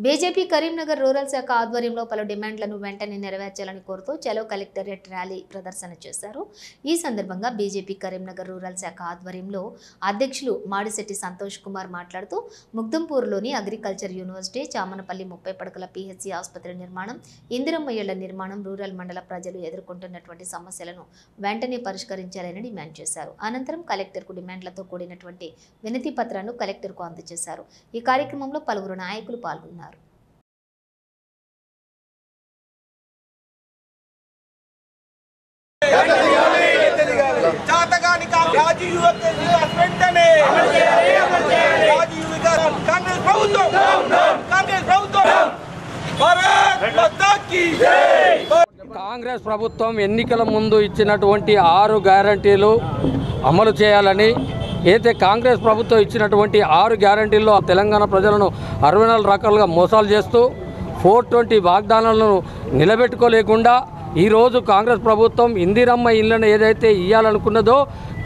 BJP Karimnagar rural శాఖ ఆధ్వర్యంలో పలు డిమాండ్లను వెంటనే నెరవేర్చాలని కోరుతూ చలో కలెక్టరేట్ ర్యాలీ ప్రదర్శన చేశారు. ఈ సందర్భంగా బీజేపీ కరీంనగర్ రూరల్ శాఖ ఆధ్వర్యంలో అధ్యక్షులు మాడిశెట్టి సంతోష్ కుమార్ మాట్లాడుతూ ముగ్దంపూర్లోని అగ్రికల్చర్ యూనివర్సిటీ, చామనపల్లి 30 పడకల పిహెచ్సి ఆసుపత్రి నిర్మాణం, ఇందిరమ్మ ఇళ్ల నిర్మాణం, రూరల్ మండల ప్రజలు ఎదుర్కొంటున్నటువంటి సమస్యలను వెంటనే పరిష్కరించాలని డిమాండ్ చేశారు. అనంతరం కలెక్టర్కు డిమాండ్లతో కూడినటువంటి వినతి పత్రాన్ని కలెక్టర్కు అందజేశారు. ఈ కార్యక్రమంలో పలువురు నాయకులు పాల్గొన్నారు. కాంగ్రెస్ ప్రభుత్వం ఎన్నికల ముందు ఇచ్చినటువంటి 6 గ్యారంటీలు అమలు చేయాలని, అయితే కాంగ్రెస్ ప్రభుత్వం ఇచ్చినటువంటి 6 గ్యారంటీల్లో తెలంగాణ ప్రజలను 64 రకాలుగా మోసాలు చేస్తూ 420 వాగ్దానాలను నిలబెట్టుకోలేకుండా ఈరోజు కాంగ్రెస్ ప్రభుత్వం ఇందిరమ్మ ఇళ్లను ఏదైతే ఇవ్వాలనుకున్నదో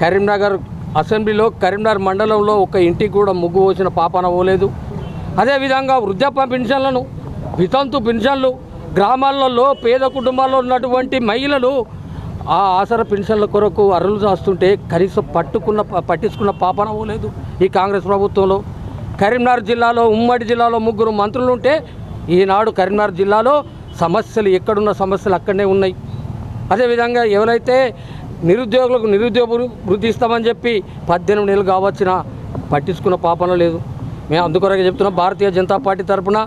కరీంనగర్ అసెంబ్లీలో, కరీంనగర్ మండలంలో ఒక ఇంటికి కూడా ముగ్గు పోసిన పాపాన పోలేదు. అదేవిధంగా వృద్ధాప్య పెన్షన్లను, వితంతు పెన్షన్లు, గ్రామాలలో పేద కుటుంబాల్లో ఉన్నటువంటి మహిళలు ఆ ఆసరా పెన్షన్ల కొరకు అర్రులు చేస్తుంటే కనీసం పట్టించుకున్న పాపన పోలేదు ఈ కాంగ్రెస్ ప్రభుత్వంలో. కరీంనగర్ జిల్లాలో, ఉమ్మడి జిల్లాలో 3 మంత్రులు ఉంటే ఈనాడు కరీంనగర్ జిల్లాలో సమస్యలు ఎక్కడున్న సమస్యలు అక్కడనే ఉన్నాయి. అదేవిధంగా ఎవరైతే నిరుద్యోగులకు నిరుద్యోగ వృత్తి ఇస్తామని చెప్పి 18 నెలలు కావచ్చినా పట్టించుకున్న పాపన లేదు. మేము అందుకొరకే చెప్తున్నాం, భారతీయ జనతా పార్టీ తరఫున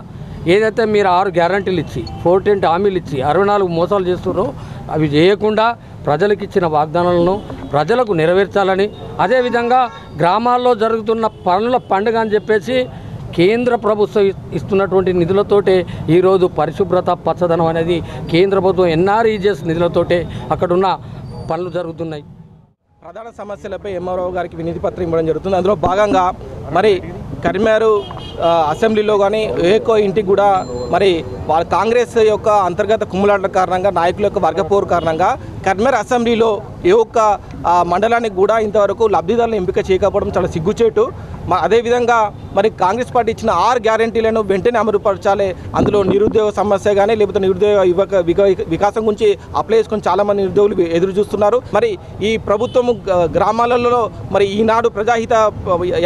ఏదైతే మీరు 6 గ్యారంటీలు ఇచ్చి 420 హామీలు ఇచ్చి 64 మోసాలు చేస్తున్నారో అవి చేయకుండా ప్రజలకు ఇచ్చిన వాగ్దానాలను ప్రజలకు నెరవేర్చాలని, అదేవిధంగా గ్రామాల్లో జరుగుతున్న పనుల పండుగ అని చెప్పేసి కేంద్ర ప్రభుత్వం ఇస్తున్నటువంటి నిధులతోటే ఈరోజు పరిశుభ్రత, పచ్చదనం అనేది కేంద్ర ప్రభుత్వం ఎన్ఆర్ఈజీఎస్ నిధులతోటే అక్కడున్న పనులు జరుగుతున్నాయి. ప్రధాన సమస్యలపై ఎంఆర్ఓ గారికి వినతి పత్రం ఇవ్వడం జరుగుతుంది. అందులో భాగంగా మరి కరీంనగర్ అసెంబ్లీలో కానీ ఏకో ఇంటికి కూడా మరి వాళ్ళ కాంగ్రెస్ యొక్క అంతర్గత కుమ్ములాటల కారణంగా, నాయకుల యొక్క వర్గపోరు కారణంగా కరీంనగర్ అసెంబ్లీలో ఏ ఒక్క మండలానికి కూడా ఇంతవరకు లబ్ధిదారులను ఎంపిక చేయకపోవడం చాలా సిగ్గుచేటు. అదేవిధంగా మరి కాంగ్రెస్ పార్టీ ఇచ్చిన 6 గ్యారంటీలను వెంటనే అమలుపరచాలి. అందులో నిరుద్యోగ సమస్య కానీ, లేకపోతే నిరుద్యోగ వికాసం గురించి అప్లై చేసుకొని చాలామంది నిరుద్యోగులు ఎదురు చూస్తున్నారు. మరి ఈ ప్రభుత్వం గ్రామాలలో మరి ఈనాడు ప్రజాహిత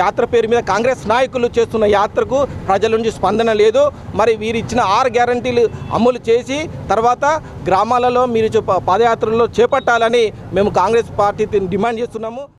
యాత్ర పేరు మీద కాంగ్రెస్ నాయకులు చేస్తున్న యాత్రకు ప్రజల నుంచి స్పందన లేదు. మరి వీరు ఇచ్చిన 6 గ్యారంటీలు అమలు చేసి తర్వాత గ్రామాలలో మీరు పాదయాత్రలో చేపట్టాలని మేము కాంగ్రెస్ పార్టీ డిమాండ్ చేస్తున్నాము.